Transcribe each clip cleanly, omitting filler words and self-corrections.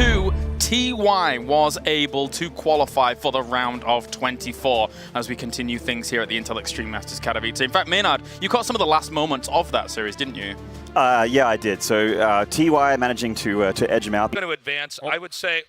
2, TY was able to qualify for the round of 24 as we continue things here at the Intel Extreme Masters Katowice. In fact, Maynard, you caught some of the last moments of that series, didn't you? Yeah, I did. So TY managing to edge him out. I'm going to advance. I would say,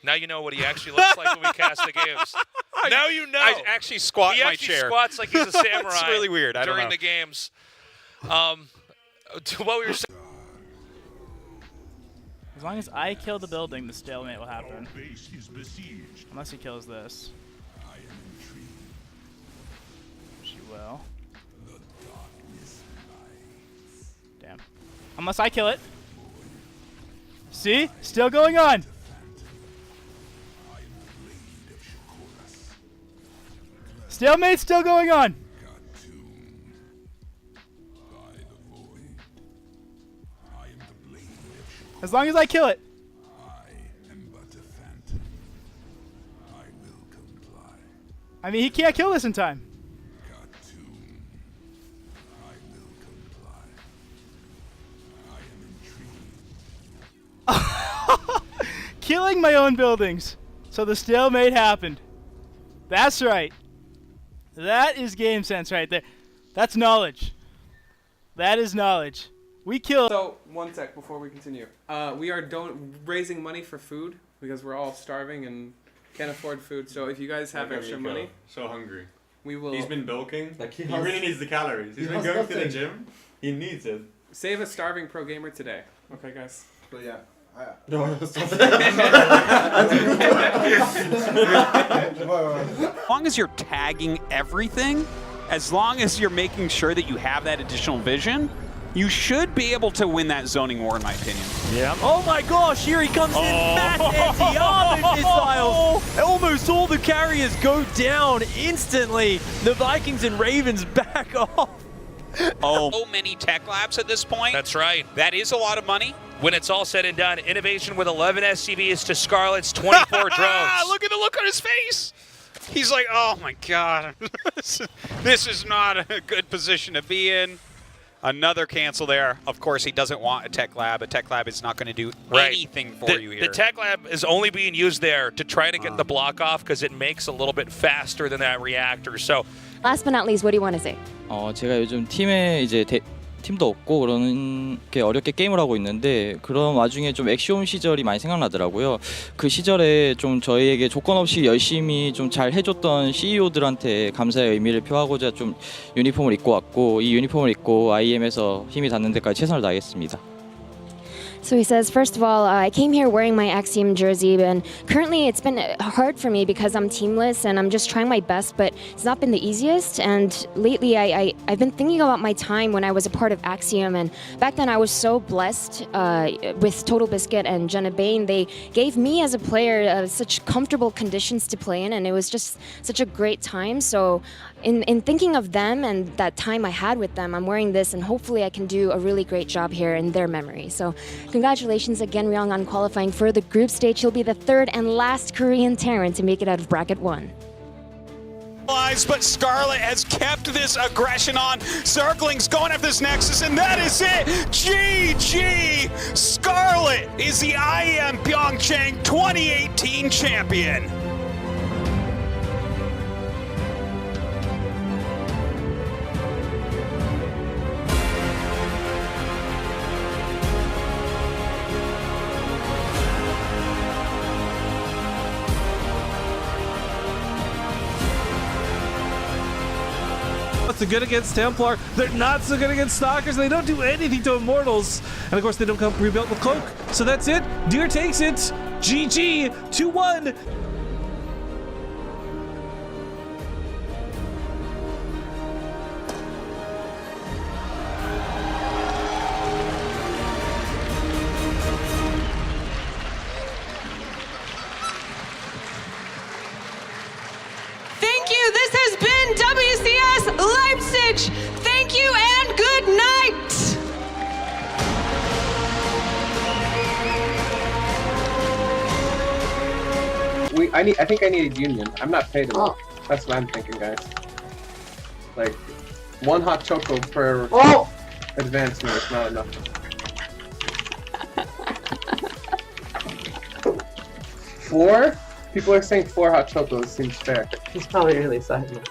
now you know what he actually looks like when we cast the games. Now you know. I actually squat in my chair. He actually squats like he's a samurai. It's really weird. I don't know. During the games. To what we were saying. As long as I kill the building, the stalemate will happen. Unless he kills this. She will. Damn. Unless I kill it. See? Still going on. Stalemate's still going on. As long as I kill it. I mean, he can't kill this in time. Killing my own buildings. So the stalemate happened. That's right. That is game sense right there. That's knowledge. That is knowledge. We killed. So, one sec before we continue. We are raising money for food because we're all starving and can't afford food. So if you guys have extra money, so hungry. We will. He's been bulking. Like he really needs the calories. He's been going to the gym. He needs it. Save a starving pro gamer today. Okay, guys. So yeah. As long as you're tagging everything, as long as you're making sure that you have that additional vision, you should be able to win that zoning war, in my opinion. Yeah. Oh my gosh, here he comes in. Mass anti-armor missiles. Almost all the carriers go down instantly. The Vikings and Ravens back off. Oh, so many tech labs at this point. That's right. That is a lot of money. When it's all said and done, innovation with 11 SCVs to Scarlett's 24 drones. Look at the look on his face. He's like, oh my God, this is not a good position to be in. Another cancel there. Of course, he doesn't want a tech lab. A tech lab is not going to do anything for you here. The tech lab is only being used there to try to get the block off because it makes a little bit faster than that reactor. So, last but not least, what do you want to say? 제가 요즘 팀에 이제 팀도 없고 그러는 게 어렵게 게임을 하고 있는데 그런 와중에 좀 액시옴 시절이 많이 생각나더라고요. 그 시절에 좀 저희에게 조건 없이 열심히 좀 잘 해줬던 CEO들한테 감사의 의미를 표하고자 좀 유니폼을 입고 왔고 이 유니폼을 입고 IEM에서 힘이 닿는 데까지 최선을 다하겠습니다. So he says, first of all, I came here wearing my Axiom jersey, and currently it's been hard for me because I'm teamless and I'm just trying my best, but it's not been the easiest. And lately I've been thinking about my time when I was a part of Axiom, and back then I was so blessed with Total Biscuit and Jenna Bain. They gave me as a player such comfortable conditions to play in, and it was just such a great time. So in thinking of them and that time I had with them, I'm wearing this, and hopefully I can do a really great job here in their memory. So congratulations again, Ryung, on qualifying for the group stage. He'll be the third and last Korean Terran to make it out of bracket 1. But Scarlett has kept this aggression on. Circling's going after this Nexus, and that is it. GG! Scarlett is the IEM Pyeongchang 2018 champion. So good against Templar, they're not so good against Stalkers, they don't do anything to Immortals, and of course they don't come rebuilt with Cloak, so that's it, Deer takes it, GG, 2-1. Thank you, this has been WCS Leipzig. Thank you and good night. I think I need a union. I'm not paid enough. That's what I'm thinking, guys. Like, one hot choco per advancement is not enough. 4? People are saying 4 hot chocos. Seems fair. He's probably really excited.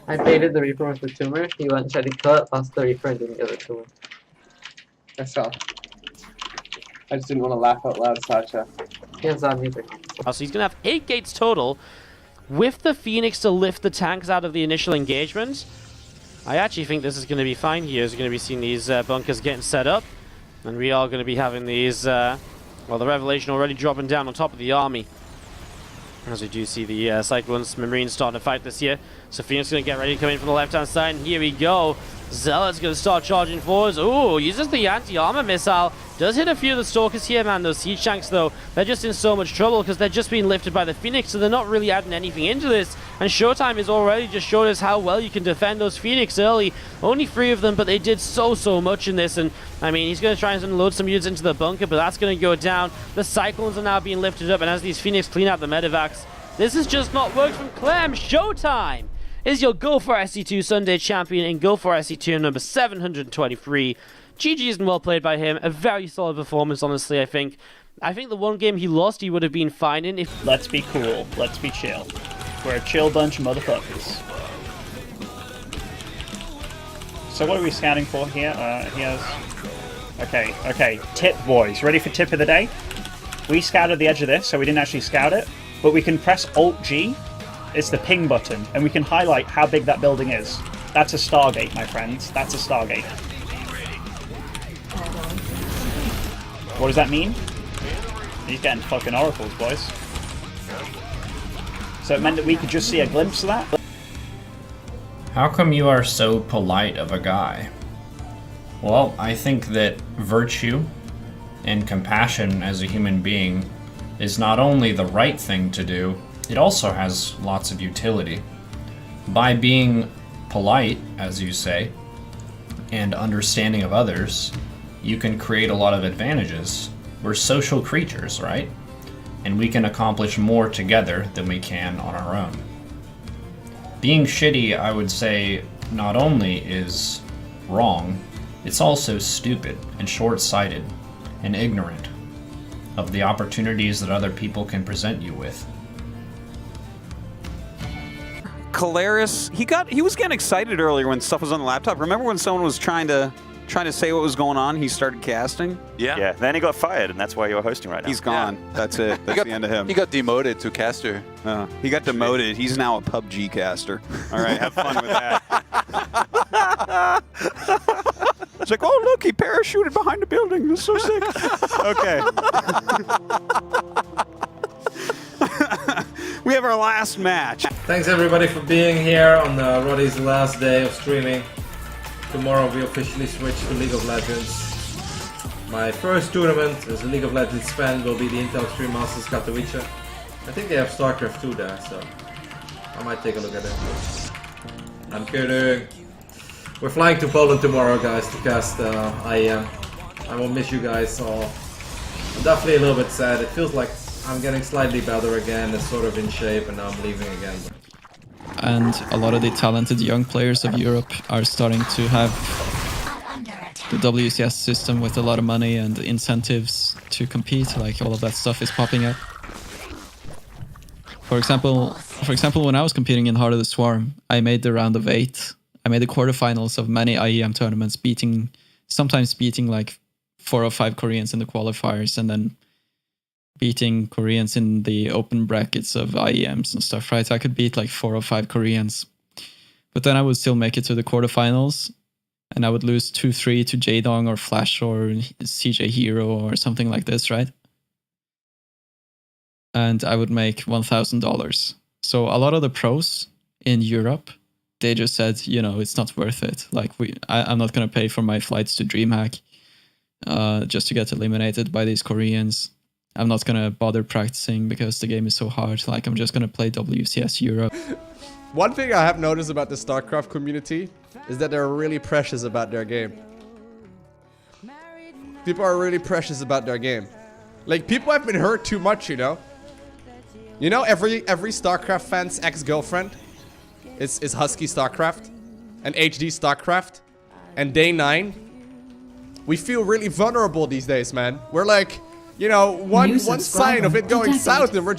I baited the Reaper with the tumor. He went and tried to kill it, lost the Reaper, and didn't get the tumor. That's all. I just didn't want to laugh out loud, Sacha. He has on music. So he's going to have 8 gates total. With the Phoenix to lift the tanks out of the initial engagement, I actually think this is going to be fine here. He's going to be seeing these bunkers getting set up. And we are going to be having these, well, the Revelation already dropping down on top of the army. As we do see the Cyclones Marines starting to fight this here. So Phoenix is going to get ready to come in from the left-hand side. And here we go. Zealot's going to start charging forwards. Ooh, uses the anti-armor missile. Does hit a few of the Stalkers here, man. Those Siege Tanks, though, they're just in so much trouble because they're just being lifted by the Phoenix, so they're not really adding anything into this. And Showtime has already just showed us how well you can defend those Phoenix early. Only 3 of them, but they did so much in this. And, I mean, he's going to try and load some units into the bunker, but that's going to go down. The Cyclones are now being lifted up, and as these Phoenix clean out the medevacs, this has just not worked from Clem. Showtime is your Go for SC2 Sunday champion in Go for SC2 number 723. GG's and well played by him. A very solid performance, honestly, I think. I think the one game he lost, he would have been fine in if... Let's be cool. Let's be chill. We're a chill bunch of motherfuckers. So what are we scouting for here? Okay. Tip, boys. Ready for tip of the day? We scouted the edge of this, so we didn't actually scout it. But we can press Alt-G. It's the ping button. And we can highlight how big that building is. That's a Stargate, my friends. That's a Stargate. What does that mean? He's getting fucking oracles, boys. So it meant that we could just see a glimpse of that? How come you are so polite of a guy? Well, I think that virtue and compassion as a human being is not only the right thing to do, it also has lots of utility. By being polite, as you say, and understanding of others, you can create a lot of advantages. We're social creatures, right? And we can accomplish more together than we can on our own. Being shitty, I would say, not only is wrong, it's also stupid and short-sighted and ignorant of the opportunities that other people can present you with. Caleris, he was getting excited earlier when stuff was on the laptop. Remember when someone was trying to say what was going on, he started casting? Yeah, then he got fired, and that's why you're hosting right now. He's gone. Yeah. That's it. That's the end of him. He got demoted to caster. He got demoted. He's now a PUBG caster. All right, have fun with that. It's like, oh, look, he parachuted behind the building. That's so sick. Okay. We have our last match. Thanks, everybody, for being here on Rotti's last day of streaming. Tomorrow we officially switch to League of Legends. My first tournament as a League of Legends fan will be the Intel Extreme Masters Katowice. I think they have StarCraft 2 there, so I might take a look at it. I'm kidding. We're flying to Poland tomorrow, guys, to cast IEM. I will miss you guys all. I'm definitely a little bit sad. It feels like I'm getting slightly better again, it's sort of in shape, and now I'm leaving again. And a lot of the talented young players of Europe are starting to have the WCS system with a lot of money and incentives to compete, like all of that stuff is popping up. For example, when I was competing in Heart of the Swarm, I made the round of 8. I made the quarterfinals of many IEM tournaments, sometimes beating like 4 or 5 Koreans in the qualifiers, and then beating Koreans in the open brackets of IEMs and stuff, right? I could beat like 4 or 5 Koreans. But then I would still make it to the quarterfinals, and I would lose 2-3 to Jaedong or Flash or CJ Hero or something like this, right? And I would make $1,000. So a lot of the pros in Europe, they just said, you know, it's not worth it. Like, I'm not going to pay for my flights to DreamHack just to get eliminated by these Koreans. I'm not going to bother practicing because the game is so hard. Like, I'm just going to play WCS Europe. One thing I have noticed about the StarCraft community is that they're really precious about their game. People are really precious about their game. Like, people have been hurt too much, you know? You know, every StarCraft fan's ex-girlfriend is Husky StarCraft and HD StarCraft and Day 9. We feel really vulnerable these days, man. We're like, you know, one sign of it going south, and we're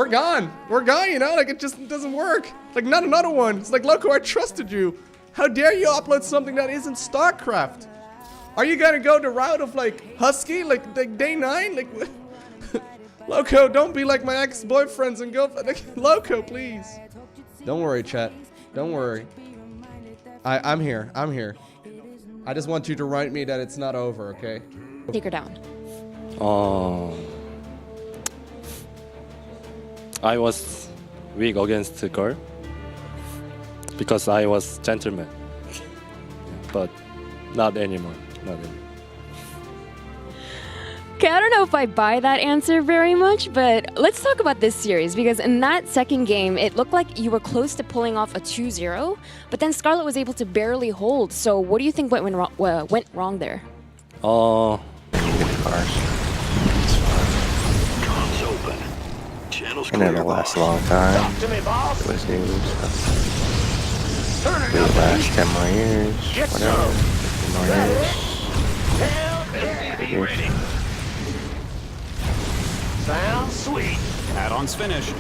gone. We're gone, you know, like it just doesn't work. Like not another one. It's like, Lowko, I trusted you. How dare you upload something that isn't StarCraft? Are you gonna go the route of like Husky, like day 9? Like, Lowko, don't be like my ex-boyfriends and go, like, Lowko, please. Don't worry, chat. Don't worry. I'm here. I'm here. I just want you to write me that it's not over, okay? Take her down. I was weak against the girl because I was gentleman, but not anymore. Not anymore. Okay, I don't know if I buy that answer very much, but let's talk about this series, because in that second game, it looked like you were close to pulling off a 2-0, but then Scarlett was able to barely hold. So what do you think went wrong there? And it'll last a long time. It was new stuff. It'll last 10 more years. Whatever. 15 more years. Sounds sweet. Add-ons finished.